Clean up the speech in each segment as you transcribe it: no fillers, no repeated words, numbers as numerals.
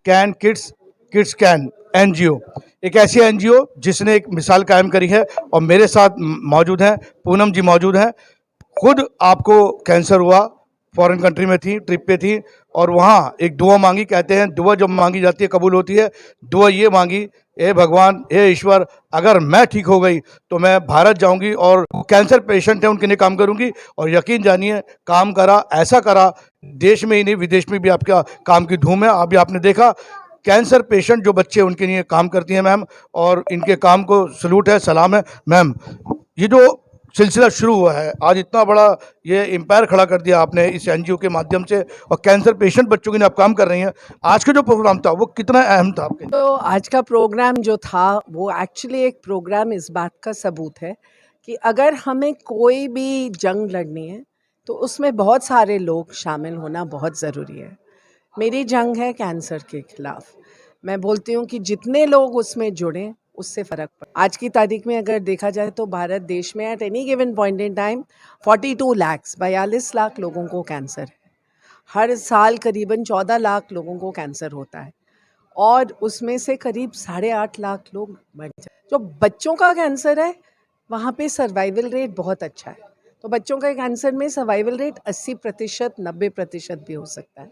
Can kids kids can NGO, एक ऐसी NGO जिसने एक मिसाल कायम करी है। और मेरे साथ मौजूद हैं पूनम जी, मौजूद हैं। खुद आपको कैंसर हुआ, फॉरेन कंट्री में थी, ट्रिप पे थी, और वहाँ एक दुआ मांगी। कहते हैं दुआ जब मांगी जाती है कबूल होती है। दुआ ये मांगी, हे भगवान, हे ईश्वर, अगर मैं ठीक हो गई तो मैं भारत जाऊंगी और कैंसर पेशेंट है उनके लिए काम करूंगी। और यकीन जानिए, काम करा, ऐसा करा, देश में ही नहीं विदेश में भी आपका काम की धूम है। अभी आपने देखा कैंसर पेशेंट जो बच्चे उनके लिए काम करती हैं मैम, और इनके काम को सलूट है, सलाम है मैम। ये जो सिलसिला शुरू हुआ है, आज इतना बड़ा ये एम्पायर खड़ा कर दिया आपने इस एनजीओ के माध्यम से, और कैंसर पेशेंट बच्चों के लिए आप काम कर रही हैं। आज का जो प्रोग्राम था वो कितना अहम था आपके लिए? तो आज का प्रोग्राम जो था वो एक्चुअली एक प्रोग्राम इस बात का सबूत है कि अगर हमें कोई भी जंग लड़नी है तो उसमें बहुत सारे लोग शामिल होना बहुत ज़रूरी है। मेरी जंग है कैंसर के खिलाफ। मैं बोलती हूँ कि जितने लोग उसमें जुड़ें उससे फ़र्क पड़े। आज की तारीख में अगर देखा जाए तो भारत देश में at any given point in time 42 lakh 42 lakh लोगों को कैंसर है। हर साल करीबन 14 लाख लोगों को कैंसर होता है और उसमें से करीब 8.5 लाख लोग मर जाते हैं। जो बच्चों का कैंसर है वहाँ पे सर्वाइवल रेट बहुत अच्छा है। तो बच्चों का कैंसर में सर्वाइवल रेट 80% 90% भी हो सकता है।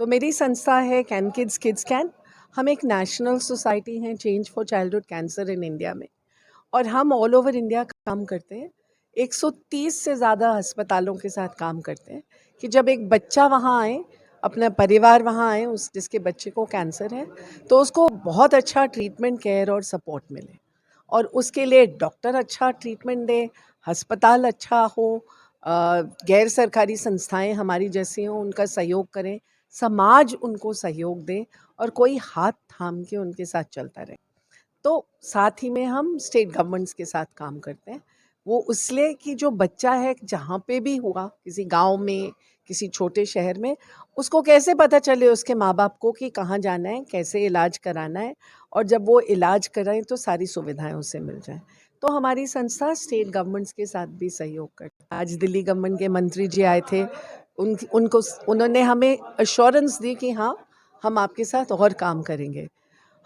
तो मेरी संस्था है कैन किड्स किड्स कैन। हम एक नेशनल सोसाइटी हैं change for childhood cancer in India में, और हम ऑल ओवर इंडिया काम करते हैं। 130 से ज़्यादा अस्पतालों के साथ काम करते हैं कि जब एक बच्चा वहाँ आए, अपना परिवार वहाँ आए, उस जिसके बच्चे को कैंसर है, तो उसको बहुत अच्छा ट्रीटमेंट, केयर और सपोर्ट मिले। और उसके लिए डॉक्टर अच्छा ट्रीटमेंट दे, अस्पताल अच्छा हो, गैर सरकारी संस्थाएं हमारी जैसी हों उनका सहयोग करें, समाज उनको सहयोग दे और कोई हाथ थाम के उनके साथ चलता रहे। तो साथ ही में हम स्टेट गवर्नमेंट्स के साथ काम करते हैं। वो इसलिए कि जो बच्चा है जहाँ पे भी हुआ, किसी गांव में, किसी छोटे शहर में, उसको कैसे पता चले उसके माँ बाप को कि कहाँ जाना है, कैसे इलाज कराना है, और जब वो इलाज कराएं तो सारी सुविधाएं उसे मिल जाएं। तो हमारी संस्था स्टेट गवर्नमेंट्स के साथ भी सहयोग करती है। आज दिल्ली गवर्नमेंट के मंत्री जी आए थे, उन्होंने हमें अश्योरेंस दी कि हाँ, हम आपके साथ और काम करेंगे।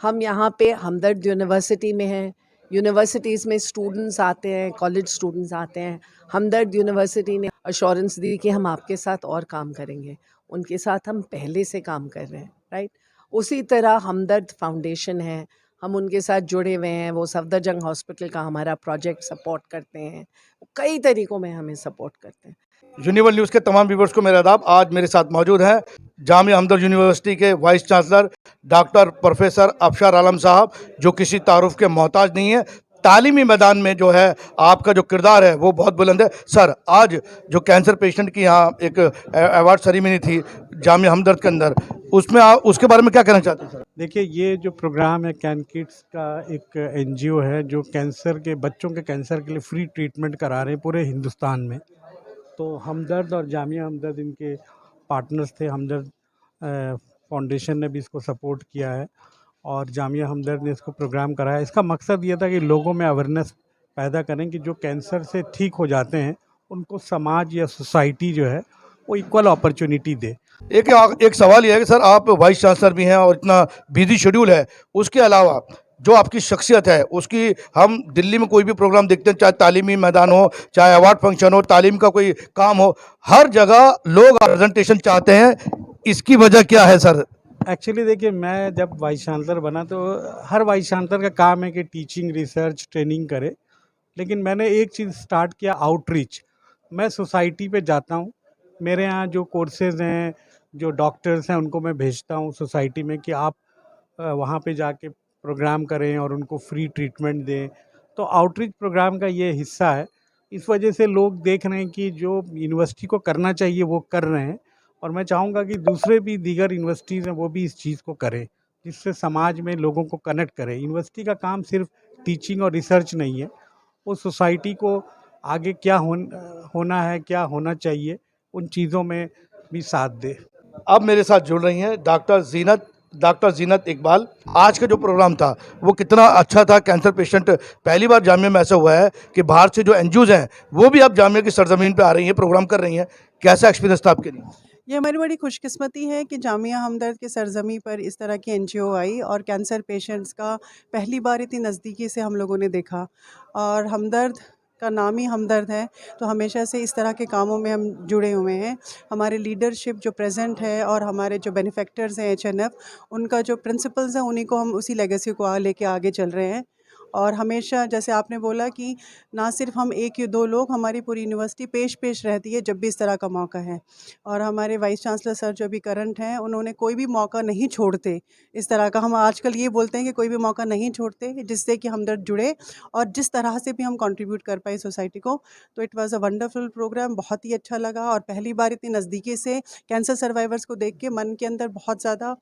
हम यहाँ पे हमदर्द यूनिवर्सिटी में हैं, यूनिवर्सिटीज़ में स्टूडेंट्स आते हैं, कॉलेज स्टूडेंट्स आते हैं। हमदर्द यूनिवर्सिटी ने अश्योरेंस दी कि हम आपके साथ और काम करेंगे। उनके साथ हम पहले से काम कर रहे हैं, राइट। उसी तरह हमदर्द फाउंडेशन है, हम उनके साथ जुड़े हुए हैं। वो सफदरजंग हॉस्पिटल का हमारा प्रोजेक्ट सपोर्ट करते हैं, कई तरीक़ों में हमें सपोर्ट करते हैं। यूनिवर्ल न्यूज़ के तमाम व्यूवर्स को मेरा आदाब। आज मेरे साथ मौजूद हैं जामिया हमदर्द यूनिवर्सिटी के वाइस चांसलर डॉक्टर प्रोफेसर अफशार आलम साहब, जो किसी तारुफ के मोहताज नहीं है। तालीमी मैदान में जो है आपका जो किरदार है वो बहुत बुलंद है। सर, आज जो कैंसर पेशेंट की यहाँ एक अवार्ड सेरेमनी थी जामिया हमदर्द के अंदर, उसमें उसके बारे में क्या कहना चाहते हैं सर? देखिए, ये जो प्रोग्राम है कैन किड्स का, एक एनजीओ है जो कैंसर के बच्चों के कैंसर के लिए फ्री ट्रीटमेंट करा रहे हैं पूरे हिंदुस्तान में। तो हमदर्द और जामिया हमदर्द इनके पार्टनर्स थे। हमदर्द फाउंडेशन ने भी इसको सपोर्ट किया है और जामिया हमदर्द ने इसको प्रोग्राम कराया। इसका मकसद ये था कि लोगों में अवेयरनेस पैदा करें कि जो कैंसर से ठीक हो जाते हैं उनको समाज या सोसाइटी जो है वो इक्वल अपॉर्चुनिटी दे। एक सवाल यह है कि सर, आप वाइस चांसलर भी हैं और इतना बिजी शेड्यूल है, उसके अलावा जो आपकी शख्सियत है उसकी, हम दिल्ली में कोई भी प्रोग्राम देखते हैं, चाहे तालीमी मैदान हो, चाहे अवार्ड फंक्शन हो, तालीम का कोई काम हो, हर जगह लोग प्रेजेंटेशन चाहते हैं। इसकी वजह क्या है सर? एक्चुअली देखिए, मैं जब वाइस चांसलर बना तो हर वाइस चांसलर का काम है कि टीचिंग, रिसर्च, ट्रेनिंग करे। लेकिन मैंने एक चीज़ स्टार्ट किया, आउटरीच। मैं सोसाइटी पे जाता हूँ, मेरे यहाँ जो कोर्सेज़ हैं, जो डॉक्टर्स हैं, उनको मैं भेजता हूँ सोसाइटी में कि आप वहाँ पे जाके प्रोग्राम करें और उनको फ्री ट्रीटमेंट दें। तो आउटरीच प्रोग्राम का ये हिस्सा है। इस वजह से लोग देख रहे हैं कि जो यूनिवर्सिटी को करना चाहिए वो कर रहे हैं, और मैं चाहूँगा कि दूसरे भी दीगर यूनिवर्सिटीज़ हैं वो भी इस चीज़ को करें, जिससे समाज में लोगों को कनेक्ट करें। यूनिवर्सिटी का काम सिर्फ टीचिंग और रिसर्च नहीं है, वो सोसाइटी को आगे क्या होना है, क्या होना चाहिए, उन चीज़ों में भी साथ दे। अब मेरे साथ जुड़ रही हैं डॉक्टर जीनत इकबाल। आज का जो प्रोग्राम था वो कितना अच्छा था। कैंसर पेशेंट, पहली बार जामिया में ऐसा हुआ है कि बाहर से जो एनजीओज हैं वो भी अब जामिया की सरजमीन पे आ रही हैं, प्रोग्राम कर रही हैं। कैसा एक्सपीरियंस था आपके लिए? ये हमारी बड़ी खुशकिस्मती है कि जामिया हमदर्द की सरजमी पर इस तरह की एनजीओ आई और कैंसर पेशेंट्स का पहली बार इतनी नज़दीकी से हम लोगों ने देखा। और हमदर्द का नाम ही हमदर्द है, तो हमेशा से इस तरह के कामों में हम जुड़े हुए हैं। हमारे लीडरशिप जो प्रेजेंट है और हमारे जो बेनिफैक्टर्स हैं एचएनएफ, उनका जो प्रिंसिपल्स हैं उन्हीं को हम उसी लेगेसी को लेके आगे चल रहे हैं। और हमेशा जैसे आपने बोला कि ना सिर्फ हम एक या दो लोग, हमारी पूरी यूनिवर्सिटी पेश रहती है जब भी इस तरह का मौका है। और हमारे वाइस चांसलर सर जो अभी करंट हैं, उन्होंने कोई भी मौका नहीं छोड़ते इस तरह का। हम आजकल ये बोलते हैं कि कोई भी मौका नहीं छोड़ते जिससे कि हमदर्द जुड़े और जिस तरह से भी हम कंट्रीब्यूट कर पाए सोसाइटी को। तो it was a wonderful programme, बहुत ही अच्छा लगा। और पहली बार इतनी नज़दीकी से कैंसर सर्वाइवर्स को देख के मन के अंदर बहुत ज़्यादा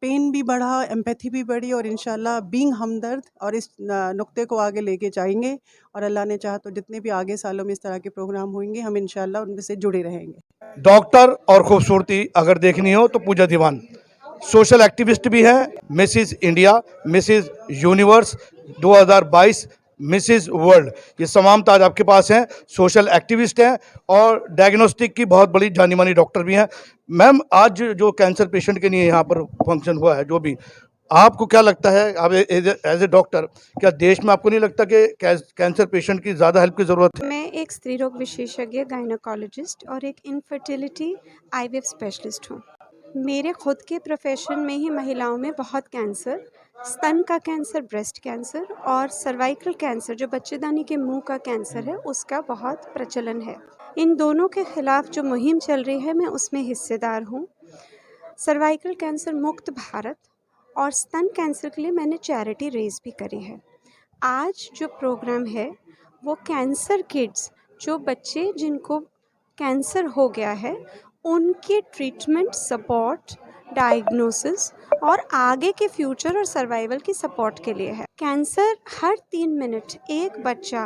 पेन भी बढ़ा, एम्पैथी भी बढ़ी और इंशाल्लाह बीइंग हमदर्द और इस नुक्ते को आगे लेके जाएंगे। और अल्लाह ने चाहा तो जितने भी आगे सालों में इस तरह के प्रोग्राम होंगे, हम इंशाल्लाह उनमें से जुड़े रहेंगे। डॉक्टर और खूबसूरती अगर देखनी हो तो पूजा दीवान सोशल एक्टिविस्ट भी है, Mrs India, Mrs universe 2022, Mrs world, ये तमाम ताज आपके पास हैं। सोशल एक्टिविस्ट हैं और डायग्नोस्टिक की बहुत बड़ी जानी मानी डॉक्टर भी हैं। मैम, आज जो कैंसर पेशेंट के लिए यहाँ पर फंक्शन हुआ है, जो भी आपको क्या लगता है, आप एज ए डॉक्टर, क्या देश में आपको नहीं लगता कि कैंसर पेशेंट की ज़्यादा हेल्प की ज़रूरत है? मैं एक स्त्री रोग विशेषज्ञ गायनोकोलॉजिस्ट और एक इनफर्टिलिटी आईवीएफ स्पेशलिस्ट हूँ। मेरे खुद के प्रोफेशन में ही महिलाओं में बहुत कैंसर, स्तन का कैंसर, ब्रेस्ट कैंसर और सर्वाइकल कैंसर जो बच्चेदानी के मुंह का कैंसर है, उसका बहुत प्रचलन है। इन दोनों के खिलाफ जो मुहिम चल रही है, मैं उसमें हिस्सेदार हूँ। सर्वाइकल कैंसर मुक्त भारत और स्तन कैंसर के लिए मैंने चैरिटी रेज भी करी है। आज जो प्रोग्राम है वो कैंसर किड्स, जो बच्चे जिनको कैंसर हो गया है, उनके ट्रीटमेंट, सपोर्ट, डायग्नोसिस और आगे के फ्यूचर और सर्वाइवल की सपोर्ट के लिए है। कैंसर हर 3 मिनट एक बच्चा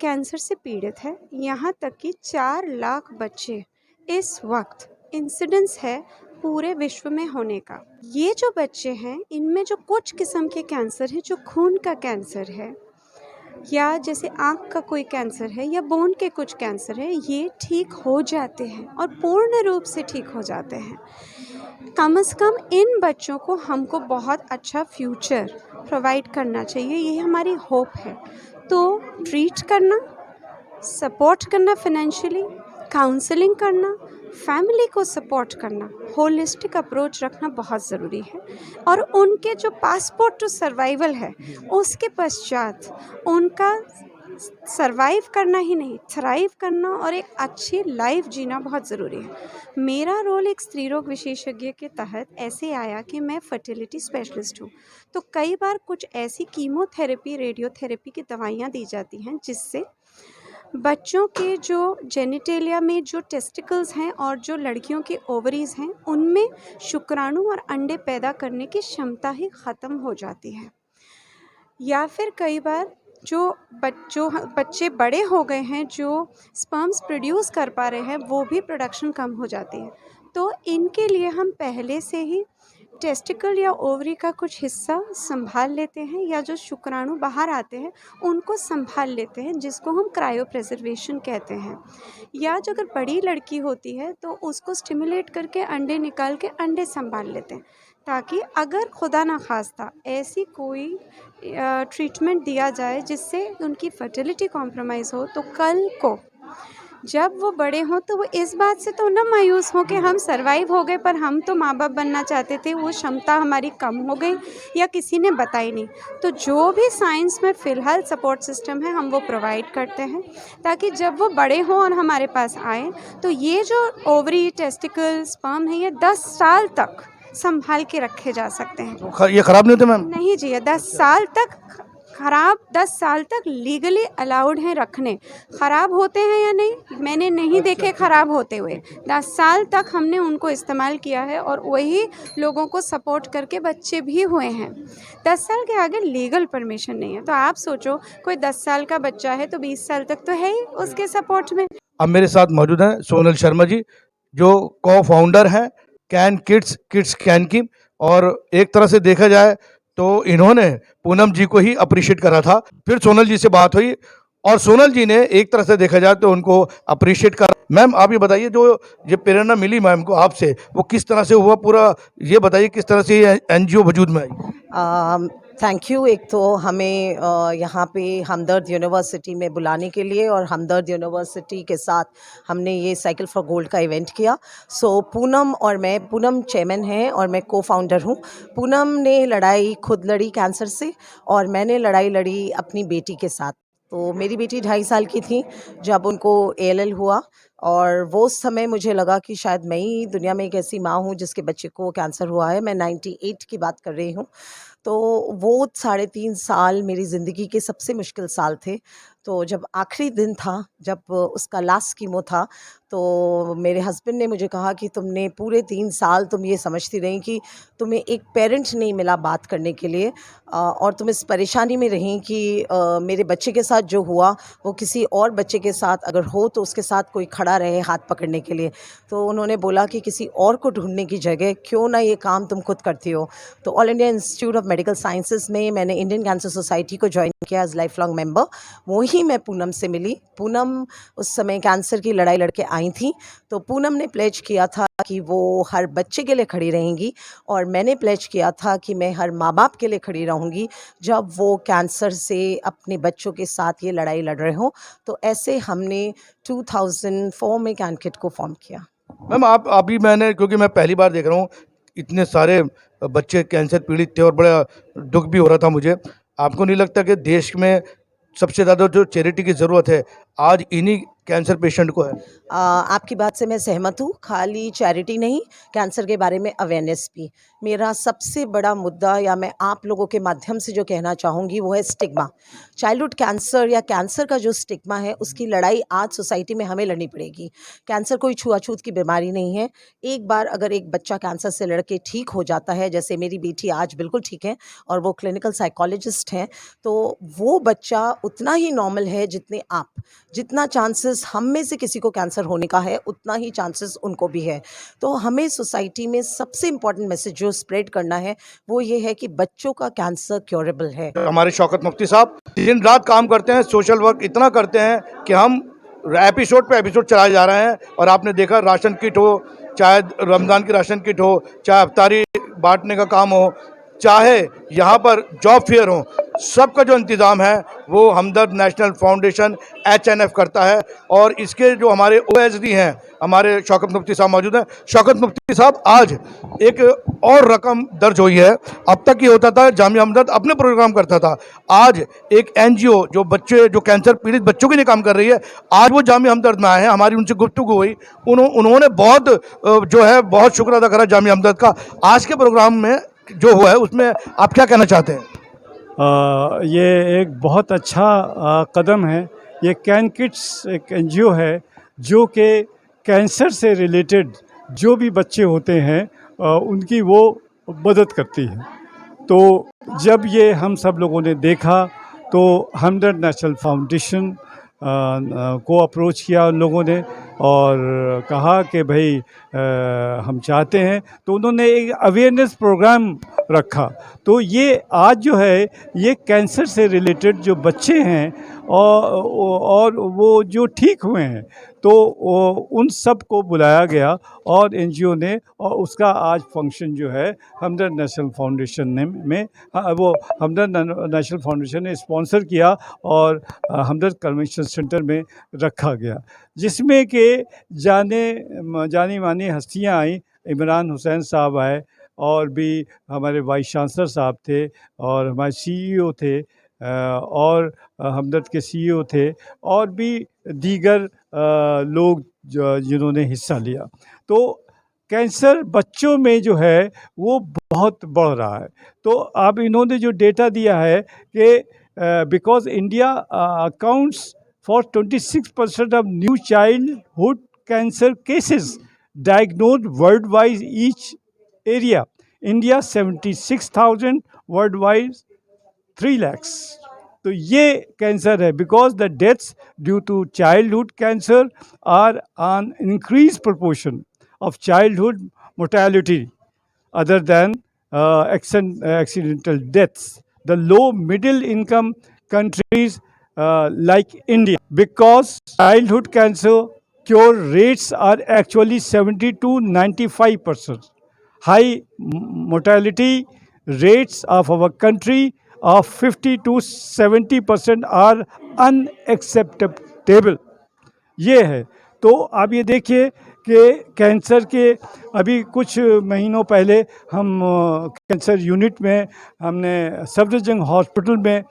कैंसर से पीड़ित है। यहाँ तक कि 4 लाख बच्चे इस वक्त इंसिडेंस है पूरे विश्व में होने का। ये जो बच्चे हैं, इनमें जो कुछ किस्म के कैंसर है, जो खून का कैंसर है या जैसे आँख का कोई कैंसर है या बोन के कुछ कैंसर है, ये ठीक हो जाते हैं और पूर्ण रूप से ठीक हो जाते हैं। कम से कम इन बच्चों को हमको बहुत अच्छा फ्यूचर प्रोवाइड करना चाहिए, ये हमारी होप है। तो ट्रीट करना, सपोर्ट करना, फाइनेंशियली काउंसलिंग करना, फैमिली को सपोर्ट करना, होलिस्टिक अप्रोच रखना बहुत ज़रूरी है। और उनके जो पासपोर्ट टू सर्वाइवल है, उसके पश्चात उनका सर्वाइव करना ही नहीं, थ्राइव करना और एक अच्छी लाइफ जीना बहुत ज़रूरी है। मेरा रोल एक स्त्री रोग विशेषज्ञ के तहत ऐसे आया कि मैं फर्टिलिटी स्पेशलिस्ट हूँ, तो कई बार कुछ ऐसी कीमोथेरेपी, रेडियोथेरेपी की दवाइयाँ दी जाती हैं जिससे बच्चों के जो जेनिटेलिया में जो टेस्टिकल्स हैं और जो लड़कियों के ओवरीज हैं, उनमें शुक्राणु और अंडे पैदा करने की क्षमता ही ख़त्म हो जाती है। या फिर कई बार जो बच्चे बड़े हो गए हैं, जो स्पर्म्स प्रोड्यूस कर पा रहे हैं, वो भी प्रोडक्शन कम हो जाती है। तो इनके लिए हम पहले से ही टेस्टिकल या ओवरी का कुछ हिस्सा संभाल लेते हैं, या जो शुक्राणु बाहर आते हैं उनको संभाल लेते हैं, जिसको हम क्रायो प्रिजर्वेशन कहते हैं। या जो अगर बड़ी लड़की होती है तो उसको स्टिमुलेट करके अंडे निकाल के अंडे संभाल लेते हैं, ताकि अगर खुदा ना खास्ता ऐसी कोई ट्रीटमेंट दिया जाए जिससे उनकी फर्टिलिटी कॉम्प्रोमाइज़ हो, तो कल को जब वो बड़े हों तो वो इस बात से तो ना मायूस हो कि हम सरवाइव हो गए पर हम तो माँ बाप बनना चाहते थे, वो क्षमता हमारी कम हो गई या किसी ने बताई नहीं। तो जो भी साइंस में फ़िलहाल सपोर्ट सिस्टम है, हम वो प्रोवाइड करते हैं, ताकि जब वो बड़े हों और हमारे पास आएँ तो ये जो ओवरी, टेस्टिकल, स्पर्म है, ये 10 साल तक संभाल के रखे जा सकते हैं। ये ख़राब नहीं होते मैम? नहीं जी, ये 10 साल तक ख़राब, 10 साल तक लीगली अलाउड हैं रखने। ख़राब होते हैं या नहीं, मैंने नहीं देखे ख़राब होते हुए। 10 साल तक हमने उनको इस्तेमाल किया है और वही लोगों को सपोर्ट करके बच्चे भी हुए हैं। 10 साल के आगे लीगल परमिशन नहीं है। तो आप सोचो, कोई 10 साल का बच्चा है तो 20 साल तक तो है ही उसके सपोर्ट में। अब मेरे साथ मौजूद हैं सोनल शर्मा जी, जो को फाउंडर हैं कैन किड्स कैन की। और एक तरह से देखा जाए तो इन्होंने पूनम जी को ही अप्रिशिएट करा था। फिर सोनल जी से बात हुई, और सोनल जी ने एक तरह से देखा जाए तो उनको अप्रिशिएट कर। मैम आप ये बताइए, जो ये प्रेरणा मिली मैम को आपसे, वो किस तरह से हुआ पूरा, ये बताइए किस तरह से ये एनजीओ वजूद में आई। Thank you. एक तो हमें यहाँ पे हमदर्द यूनिवर्सिटी में बुलाने के लिए, और हमदर्द यूनिवर्सिटी के साथ हमने ये साइकिल फॉर गोल्ड का इवेंट किया। सो पूनम और मैं, पूनम चेयरमैन हैं और मैं को फाउंडर हूँ। पूनम ने लड़ाई खुद लड़ी कैंसर से, और मैंने लड़ाई लड़ी अपनी बेटी के साथ। तो मेरी बेटी 2.5 साल की थी जब उनको ALL हुआ, और वो समय मुझे लगा कि शायद मैं ही दुनिया में एक ऐसी माँ हूँ जिसके बच्चे को कैंसर हुआ है। मैं 98 की बात कर रही हूँ। तो वो 3.5 साल मेरी ज़िंदगी के सबसे मुश्किल साल थे। तो जब आखिरी दिन था, जब उसका लास्ट कीमो था, तो मेरे हस्बैंड ने मुझे कहा कि तुमने पूरे 3 साल तुम ये समझती रही कि तुम्हें एक पेरेंट नहीं मिला बात करने के लिए, और तुम इस परेशानी में रही कि मेरे बच्चे के साथ जो हुआ वो किसी और बच्चे के साथ अगर हो तो उसके साथ कोई खड़ा रहे हाथ पकड़ने के लिए। तो उन्होंने बोला कि किसी और को ढूंढने की जगह क्यों ना ये काम तुम खुद करती हो। तो all India institute of medical sciences में मैंने इंडियन कैंसर सोसाइटी को ज्वाइन किया एज लाइफ लॉन्ग मेंबर। वहीं मैं पूनम से मिली। पूनम उस समय कैंसर की लड़ाई लड़के आई थी। तो पूनम ने प्लेज किया था कि वो हर बच्चे के लिए खड़ी रहेंगी, और मैंने प्लेज किया था कि मैं हर माँ बाप के लिए खड़ी रहूँगी जब वो कैंसर से अपने बच्चों के साथ ये लड़ाई लड़ रहे हों। तो ऐसे हमने 2004 में कैनकिट को फॉर्म किया। मैम आप अभी, मैंने क्योंकि मैं पहली बार देख रहा हूँ, इतने सारे बच्चे कैंसर पीड़ित थे और बड़ा दुख भी हो रहा था मुझे। आपको नहीं लगता कि देश में सबसे ज़्यादा जो चैरिटी की ज़रूरत है आज इन्हीं कैंसर पेशेंट को है? आपकी बात से मैं सहमत हूँ। खाली चैरिटी नहीं, कैंसर के बारे में अवेयरनेस भी। मेरा सबसे बड़ा मुद्दा, या मैं आप लोगों के माध्यम से जो कहना चाहूँगी, वो है स्टिग्मा। चाइल्डहुड कैंसर या कैंसर का जो स्टिग्मा है, उसकी लड़ाई आज सोसाइटी में हमें लड़नी पड़ेगी। कैंसर कोई छुआछूत की बीमारी नहीं है। एक बार अगर एक बच्चा कैंसर से लड़ के ठीक हो जाता है, जैसे मेरी बेटी आज बिल्कुल ठीक है और वो क्लिनिकल साइकोलॉजिस्ट हैं, तो वो बच्चा उतना ही नॉर्मल है जितने आप। जितना चांसेस हम में से किसी को कैंसर होने का है, उतना ही चांसेस उनको भी है। तो हमें सोसाइटी में सबसे इम्पॉर्टेंट मैसेज जो स्प्रेड करना है वो ये है कि बच्चों का कैंसर क्योरेबल है। हमारे शौकत मुफ्ती साहब दिन रात काम करते हैं, सोशल वर्क इतना करते हैं कि हम एपिसोड पे एपिसोड चलाए जा रहे हैं। और आपने देखा, राशन किट हो, चाहे रमज़ान की राशन किट हो, चाहे अफ्तारी बांटने का काम हो, चाहे यहाँ पर जॉब फेयर हो, सबका जो इंतज़ाम है वो हमदर्द नेशनल फाउंडेशन HNF करता है। और इसके जो हमारे OSD हैं, हमारे शौकत मुफ्ती साहब मौजूद हैं। शौकत मुफ्ती साहब, आज एक और रकम दर्ज हुई है। अब तक ये होता था जामिया हमदर्द अपने प्रोग्राम करता था, आज एक NGO जो बच्चे, जो कैंसर पीड़ित बच्चों के लिए काम कर रही है, आज वो जामिया हमदर्द में आए हैं। हमारी उनसे गुफ्तगू हुई, उन्होंने बहुत जो है बहुत शुक्र अदा करा जामिया हमदर्द का। आज के प्रोग्राम में जो हुआ है उसमें आप क्या कहना चाहते हैं? ये एक बहुत अच्छा कदम है। ये कैन किड्स एक NGO है जो कि कैंसर से रिलेटेड जो भी बच्चे होते हैं उनकी वो मदद करती है। तो जब ये हम सब लोगों ने देखा तो हमदर्द नेशनल फाउंडेशन को अप्रोच किया उन लोगों ने, और कहा कि भाई हम चाहते हैं। तो उन्होंने एक अवेयरनेस प्रोग्राम रखा। तो ये आज जो है ये कैंसर से रिलेटेड जो बच्चे हैं और वो जो ठीक हुए हैं, तो उन सब को बुलाया गया और NGO ने, और उसका आज फंक्शन जो है हमदर्द नेशनल फाउंडेशन में वो हमदर्द नेशनल फाउंडेशन ने स्पॉन्सर किया और हमदर्द कन्वेंशन सेंटर में रखा गया, जिसमें कि जानी मानी हस्तियां आई। इमरान हुसैन साहब आए, और भी हमारे वाइस चांसलर साहब थे, और हमारे CEO थे, और हमदर्द के CEO थे, और भी दीगर लोग जिन्होंने हिस्सा लिया। तो कैंसर बच्चों में जो है वो बहुत बढ़ रहा है। तो अब इन्होंने जो डेटा दिया है कि because India accounts for 26% of new childhood cancer cases diagnosed worldwide each area. India 76,000, worldwide 3 lakhs. तो ये कैंसर है, because the deaths due to childhood cancer are on increase proportion of childhood mortality other than accidental deaths. The low middle income countries like India, because childhood cancer cure rates are actually 70 to 95%. High mortality rates of our country of 50 to 70% are unacceptable. ये है। तो आप ये देखिए कि cancer के अभी कुछ महीनों पहले हम कैंसर यूनिट में हमने सफदरजंग हॉस्पिटल में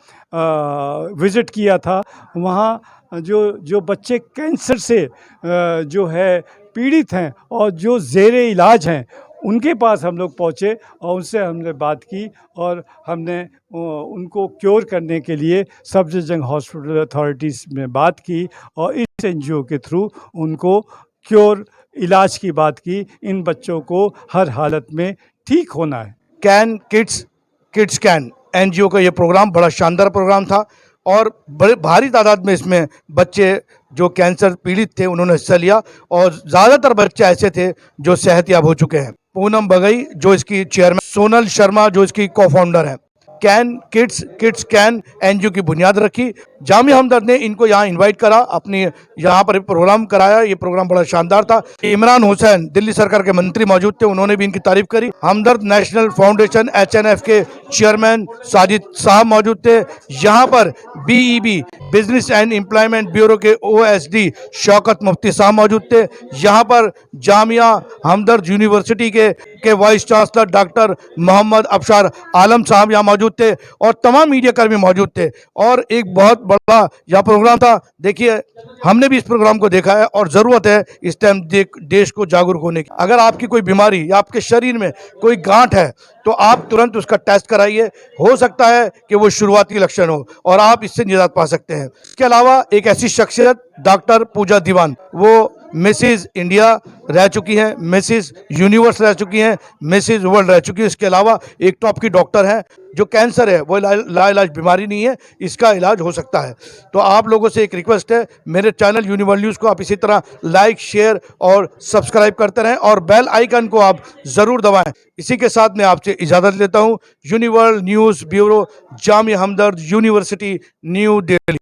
विज़िट किया था। वहाँ जो बच्चे कैंसर से जो है पीड़ित हैं और जो ज़ेरे इलाज हैं, उनके पास हम लोग पहुँचे और उनसे हमने बात की और हमने उनको क्योर करने के लिए सफदरजंग हॉस्पिटल अथॉरिटीज़ में बात की और इस एनजीओ के थ्रू उनको क्योर इलाज की बात की। इन बच्चों को हर हालत में ठीक होना है। कैन किड्स कैन एनजीओ का ये प्रोग्राम बड़ा शानदार प्रोग्राम था और बड़े भारी तादाद में इसमें बच्चे जो कैंसर पीड़ित थे उन्होंने हिस्सा लिया और ज़्यादातर बच्चे ऐसे थे जो सेहतयाब हो चुके हैं। पूनम बगई जो इसकी चेयरमैन, सोनल शर्मा जो इसकी को-फाउंडर हैं। कैन किड्स कैन एनजीओ की बुनियाद रखी। जामिया हमदर्द ने इनको यहाँ इनवाइट करा, अपनी यहाँ पर प्रोग्राम कराया। ये प्रोग्राम बड़ा शानदार था। इमरान हुसैन दिल्ली सरकार के मंत्री मौजूद थे, उन्होंने भी इनकी तारीफ करी। हमदर्द नेशनल फाउंडेशन HNF के चेयरमैन साजिद साहब मौजूद थे। यहाँ पर BEB business and employment bureau के OSD शौकत मुफ्ती साहब मौजूद थे। यहाँ पर जामिया हमदर्द यूनिवर्सिटी के वाइस चांसलर डॉक्टर मोहम्मद अबशार आलम साहब यहाँ मौजूद थे और तमाम मीडिया कर्मी मौजूद थे और एक बहुत बड़ा यह प्रोग्राम था। देखिए, हमने भी इस प्रोग्राम को देखा है और ज़रूरत है इस टाइम देश को जागरूक होने की। अगर आपकी कोई बीमारी या आपके शरीर में कोई गांठ है तो आप तुरंत उसका टेस्ट कराइए। हो सकता है कि वो शुरुआती लक्षण हो और आप इससे निजात पा सकते हैं। इसके अलावा एक ऐसी शख्सियत डॉक्टर पूजा दीवान, वो मिसेज इंडिया रह चुकी हैं, मिसेज यूनिवर्स रह चुकी हैं, मिसेज वर्ल्ड रह चुकी है। इसके अलावा एक टॉप की डॉक्टर हैं। जो कैंसर है वो लाइलाज बीमारी नहीं है, इसका इलाज हो सकता है। तो आप लोगों से एक रिक्वेस्ट है, मेरे चैनल यूनिवर्ल्ड न्यूज़ को आप इसी तरह लाइक, शेयर और सब्सक्राइब करते रहें और बेल आइकन को आप ज़रूर दबाएं। इसी के साथ मैं आपसे इजाज़त लेता हूं। यूनिवर्ल्ड न्यूज़ ब्यूरो, जामिया हमदर्द यूनिवर्सिटी, न्यू दिल्ली।